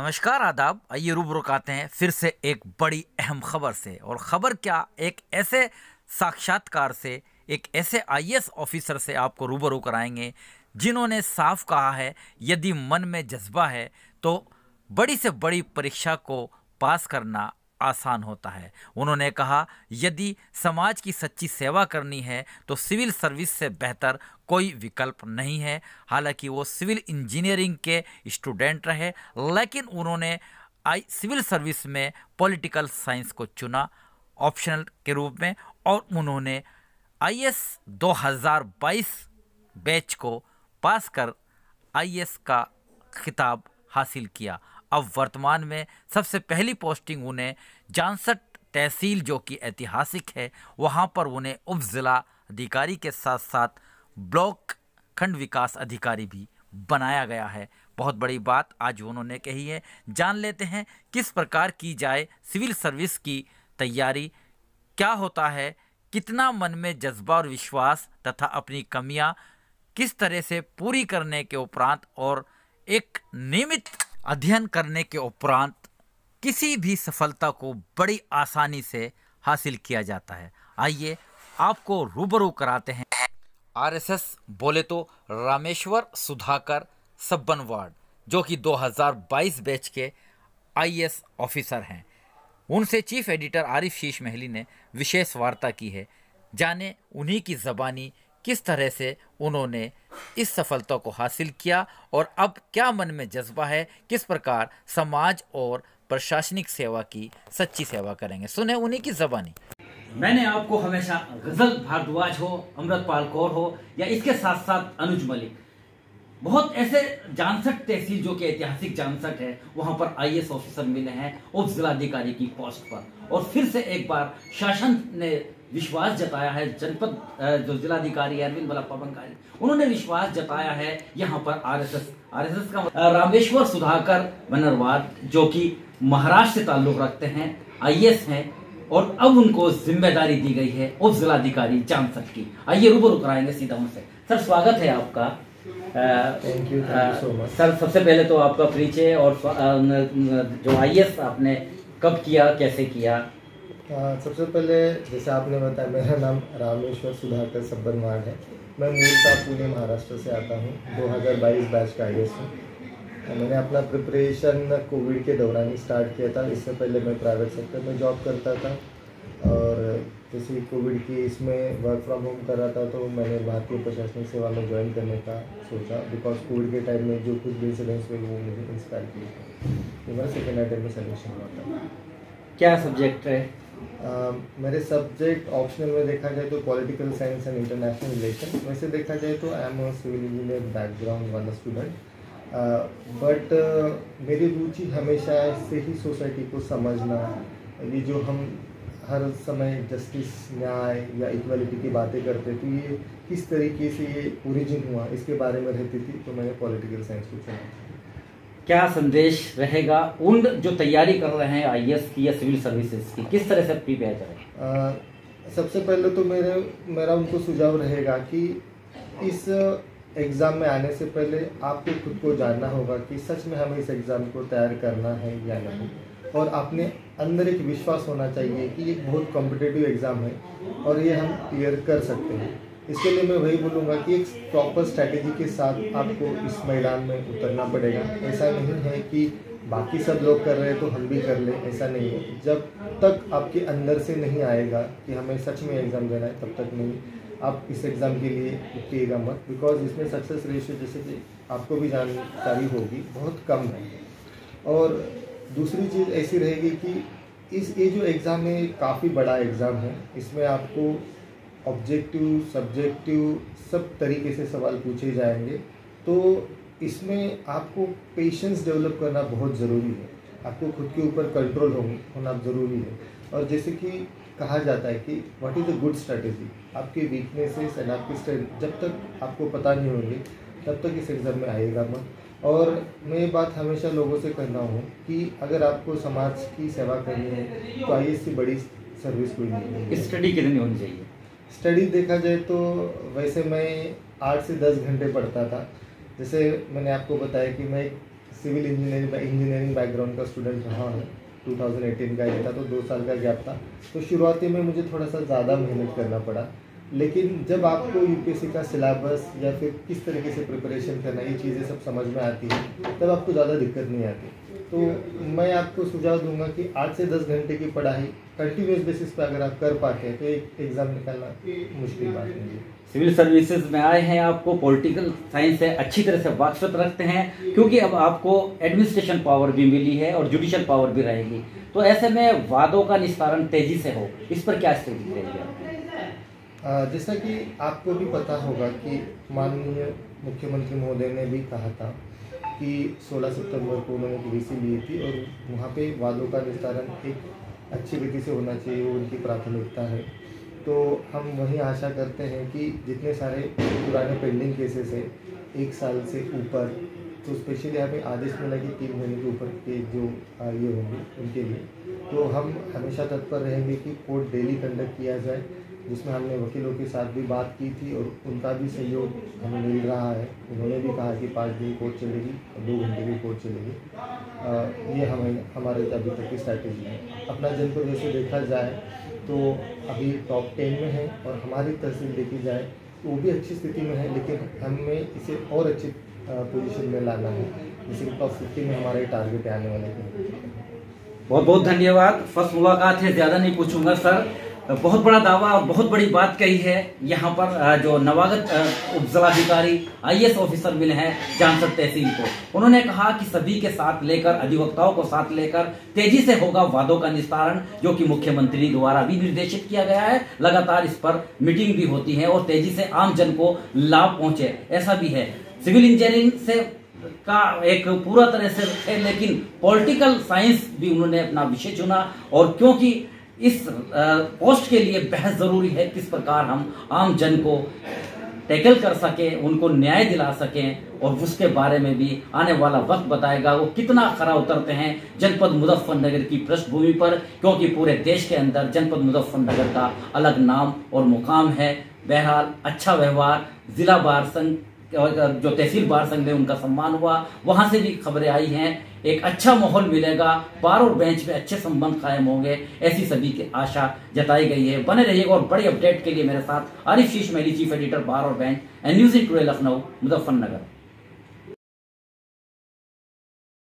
नमस्कार आदाब। आइए रूबरू आते हैं फिर से एक बड़ी अहम खबर से। और खबर क्या, एक ऐसे साक्षात्कार से, एक ऐसे आईएएस ऑफिसर से आपको रूबरू कराएंगे जिन्होंने साफ कहा है यदि मन में जज्बा है तो बड़ी से बड़ी परीक्षा को पास करना आसान होता है। उन्होंने कहा यदि समाज की सच्ची सेवा करनी है तो सिविल सर्विस से बेहतर कोई विकल्प नहीं है। हालांकि वो सिविल इंजीनियरिंग के स्टूडेंट रहे, लेकिन उन्होंने सिविल सर्विस में पॉलिटिकल साइंस को चुना ऑप्शनल के रूप में, और उन्होंने आईएएस 2022 बैच को पास कर आईएएस का खिताब हासिल किया। अब वर्तमान में सबसे पहली पोस्टिंग उन्हें जानसठ तहसील, जो कि ऐतिहासिक है, वहां पर उन्हें उप जिला अधिकारी के साथ साथ ब्लॉक खंड विकास अधिकारी भी बनाया गया है। बहुत बड़ी बात आज उन्होंने कही है। जान लेते हैं किस प्रकार की जाए सिविल सर्विस की तैयारी, क्या होता है, कितना मन में जज्बा और विश्वास तथा अपनी कमियां किस तरह से पूरी करने के उपरांत और एक नियमित अध्ययन करने के उपरांत किसी भी सफलता को बड़ी आसानी से हासिल किया जाता है। आइए आपको रूबरू कराते हैं। आरएसएस बोले तो रामेश्वर सुधाकर सब्बनवाड, जो कि 2022 बैच के आईएएस ऑफिसर हैं। उनसे चीफ एडिटर आरिफ शीश महली ने विशेष वार्ता की है। जाने उन्हीं की ज़बानी किस तरह से उन्होंने इस सफलता को हासिल किया और अब क्या मन में जज्बा है, किस प्रकार समाज और प्रशासनिक सेवा की सच्ची सेवा करेंगे। सुने उन्हीं की ज़बानी। मैंने आपको हमेशा गजल भारद्वाज हो, अमृतपाल कौर हो, या इसके साथ साथ अनुज मलिक, बहुत ऐसे जानसठ तहसील जो कि ऐतिहासिक जानसठ है, वहां पर आईएएस ऑफिसर मिले हैं उप जिलाधिकारी की पोस्ट पर। और फिर से एक बार शासन ने विश्वास जताया है, जनपद जो जिलाधिकारी अरविंद बल्लभ पंकारी, उन्होंने विश्वास जताया है यहाँ पर आरएसएस का रामेश्वर सुधाकर बनरवाड, जो कि महाराष्ट्र से ताल्लुक रखते हैं, आईएएस हैं, और अब उनको जिम्मेदारी दी गई है उप जिलाधिकारी जानसठ की। आइए रूबरू कराएंगे सीधा उनसे। सर, स्वागत है आपका। Thank you so much. Sir, सबसे पहले तो आपका परिचय और जो आईएएस आपने कब किया, कैसे किया? सबसे पहले जैसे आपने बताया, मेरा नाम रामेश्वर सुधाकर सब्बनवाड है। मैं मूलतः पुणे महाराष्ट्र से आता हूँ। 2022 बैच का आईएएस हूँ। मैंने अपना प्रिपरेशन कोविड के दौरान ही स्टार्ट किया था। इससे पहले मैं प्राइवेट सेक्टर में जॉब करता था, और जैसे कोविड की इसमें वर्क फ्रॉम होम कर रहा था तो मैंने भारतीय प्रशासनिक सेवा में ज्वाइन करने का सोचा, बिकॉज कोविड के टाइम में जो कुछ भी इंसिडेंट्स हुए वो मुझे इंस्पायर किए। तो मेरा सेकेंड आइटम में सिलेक्शन हुआ था। क्या सब्जेक्ट है? मेरे सब्जेक्ट ऑप्शनल में देखा जाए तो political science and international relation. वैसे देखा जाए तो I am civil engineer background वाला स्टूडेंट, बट मेरी रुचि हमेशा से ही सोसाइटी को समझना, ये जो हम हर समय जस्टिस, न्याय या इक्वलिटी की बातें करते थे, ये किस तरीके से ये ओरिजिन हुआ, इसके बारे में रहती थी। तो मैंने पॉलिटिकल साइंस को चुना। क्या संदेश रहेगा उन जो तैयारी कर रहे हैं आईएएस की या सिविल सर्विसेज की, किस तरह से प्रिपेयर करें? सबसे पहले तो मेरा उनको सुझाव रहेगा कि इस एग्ज़ाम में आने से पहले आपको खुद को जानना होगा कि सच में हमें इस एग्ज़ाम को तैयार करना है या नहीं, और अपने अंदर एक विश्वास होना चाहिए कि ये बहुत कॉम्पिटिटिव एग्ज़ाम है और ये हम क्लियर कर सकते हैं। इसके लिए मैं वही बोलूँगा कि एक प्रॉपर स्ट्रैटेजी के साथ आपको इस मैदान में उतरना पड़ेगा। ऐसा नहीं है कि बाकी सब लोग कर रहे हैं तो हम भी कर लें, ऐसा नहीं है। जब तक आपके अंदर से नहीं आएगा कि हमें सच में एग्ज़ाम देना है, तब तक नहीं आप इस एग्ज़ाम के लिए उठिएगा मत, बिकॉज इसमें सक्सेस रेशियो, जैसे कि आपको भी जानकारी होगी, बहुत कम है। और दूसरी चीज़ ऐसी रहेगी कि ये जो एग्ज़ाम है काफ़ी बड़ा एग्ज़ाम है। इसमें आपको ऑब्जेक्टिव, सब्जेक्टिव सब तरीके से सवाल पूछे जाएंगे, तो इसमें आपको पेशेंस डेवलप करना बहुत ज़रूरी है। आपको खुद के ऊपर कंट्रोल होना ज़रूरी है। और जैसे कि कहा जाता है कि what is the good strategy, आपके वीकनेसेस एंड आपकी स्ट्रेंथ जब तक आपको पता नहीं होंगे तब तक इस एग्ज़ाम में आइएगा मत। और मैं ये बात हमेशा लोगों से कहता हूँ कि अगर आपको समाज की सेवा करनी है तो आईएएस से बड़ी सर्विस कोई नहीं है। स्टडी कितनी होनी चाहिए? स्टडी देखा जाए तो वैसे मैं 8 से 10 घंटे पढ़ता था। जैसे मैंने आपको बताया कि मैं सिविल इंजीनियरिंग बैकग्राउंड का स्टूडेंट रहा हूँ। 2018 का ये था, तो 2 साल का गैप था। तो शुरुआती में मुझे थोड़ा सा ज़्यादा मेहनत करना पड़ा, लेकिन जब आपको यूपीएससी का सिलेबस या फिर किस तरीके से प्रिपरेशन करना, ये चीज़ें सब समझ में आती है, तब आपको ज़्यादा दिक्कत नहीं आती। तो मैं आपको सुझाव दूंगा कि 8 से 10 घंटे की पढ़ाई कंटिन्यूस बेसिस पे अगर आप कर पाते हैं तो एक एग्ज़ाम निकालना मुश्किल बात नहीं है। सिविल सर्विसेज में आए हैं, आपको पॉलिटिकल साइंस से अच्छी तरह से वाकिफ रखते हैं, क्योंकि अब आपको एडमिनिस्ट्रेशन पावर भी मिली है और जुडिशियल पावर भी रहेगी। तो ऐसे में वादों का निस्तारण तेजी से हो, इस पर क्या स्ट्रेटजी रहेगी? जैसा कि आपको भी पता होगा कि माननीय मुख्यमंत्री महोदय ने भी कहा था कि 16 सितंबर को उन्होंने एक वीसी ली थी और वहाँ पे वादों का निस्तारण एक अच्छी विधि से होना चाहिए, वो उनकी प्राथमिकता है। तो हम वही आशा करते हैं कि जितने सारे पुराने पेंडिंग केसेस हैं 1 साल से ऊपर, तो स्पेशली हमें आदेश मिला कि 3 महीने के ऊपर के जो ये होंगे उनके लिए, तो हम हमेशा तत्पर रहेंगे कि कोर्ट डेली कंडक्ट किया जाए, जिसमें हमने वकीलों के साथ भी बात की थी और उनका भी सहयोग हमें मिल रहा है। उन्होंने भी कहा कि 5 दिन कोर्ट चलेगी और 2 घंटे की कोर्ट चलेगी। ये हमारे अभी तक की स्ट्रैटेजी है। अपना जनपद जैसे देखा जाए तो अभी टॉप 10 में है और हमारी तहसील देखी जाए तो वो भी अच्छी स्थिति में है, लेकिन हमें इसे और अच्छी पोजीशन में लाना है, जैसे टॉप 50 में हमारे टारगेट आने वाले हैं। बहुत बहुत धन्यवाद। फर्स्ट मुलाकात है, ज़्यादा नहीं पूछूंगा सर। बहुत बड़ा दावा और बहुत बड़ी बात कही है। यहाँ पर जो नवागत उपजिलाधिकारी IAS ऑफिसर मिले हैं जानसठ तहसील को, उन्होंने कहा कि सभी के साथ लेकर, अधिवक्ताओं को साथ लेकर तेजी से होगा वादों का निस्तारण, जो कि मुख्यमंत्री द्वारा भी निर्देशित किया गया है। लगातार इस पर मीटिंग भी होती है और तेजी से आम जन को लाभ पहुंचे, ऐसा भी है। सिविल इंजीनियरिंग से का एक पूरा तरह से है, लेकिन पॉलिटिकल साइंस भी उन्होंने अपना विषय चुना, और क्योंकि इस पोस्ट के लिए बेहद जरूरी है किस प्रकार हम आम जन को टैकल कर सके, उनको न्याय दिला सकें, और उसके बारे में भी आने वाला वक्त बताएगा वो कितना खरा उतरते हैं जनपद मुजफ्फरनगर की पृष्ठभूमि पर, क्योंकि पूरे देश के अंदर जनपद मुजफ्फरनगर का अलग नाम और मुकाम है। बहरहाल अच्छा व्यवहार, जिला बार संघ जो तहसील बार संघ में उनका सम्मान हुआ, वहां से भी खबरें आई हैं। एक अच्छा माहौल मिलेगा, बार और बेंच में अच्छे संबंध कायम होंगे, ऐसी सभी की आशा जताई गई है। बने रहिएगा और बड़ी अपडेट के लिए मेरे साथ आरिफ शीश महली, चीफ एडिटर बार और bench, news today Lucknow Muzaffarnagar.